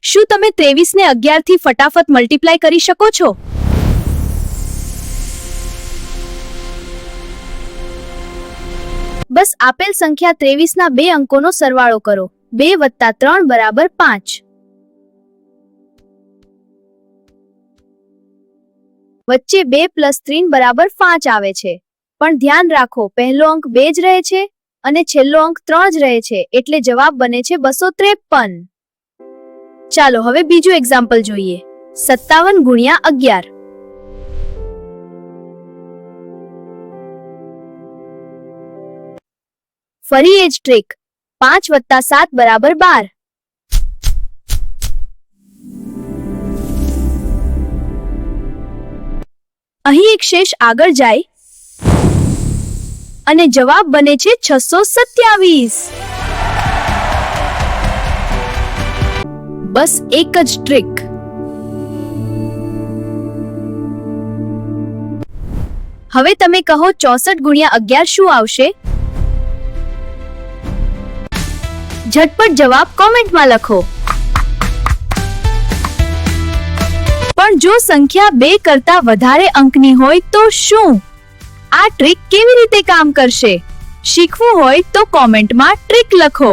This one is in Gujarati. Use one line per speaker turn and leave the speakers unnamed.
શું તમે 23 ને 11 થી ફટાફટ મલ્ટીપ્લાય કરી શકો છો? બસ આપેલ સંખ્યા 23 ના બે અંકોનો સરવાળો કરો. 2 + 3 = 5. વચ્ચે 2 + 3 = 5 આવે છે. પણ ધ્યાન રાખો, પહેલો અંક 2 જ રહે છે અને છેલ્લો અંક 3 જ રહે છે, એટલે જવાબ બને છે 253. ચાલો હવે બીજું એક્ઝામ્પલ જોઈએ. 57 × 11. ફરી એ જ ટ્રીક. 5 + 7 = 12. અહીં એક શેષ આગળ જાય અને જવાબ બને છે 627. બસ એક જ ટ્રીક. હવે તમે કહો 64 × 11 શું આવશે? ઝટપટ જવાબ કોમેન્ટમાં લખો. પણ જો સંખ્યા 2 કરતા વધારે અંકની હોય તો શું? આ ટ્રીક કેવી રીતે કામ કરશે? શીખવું હોય તો કોમેન્ટમાં ટ્રીક લખો.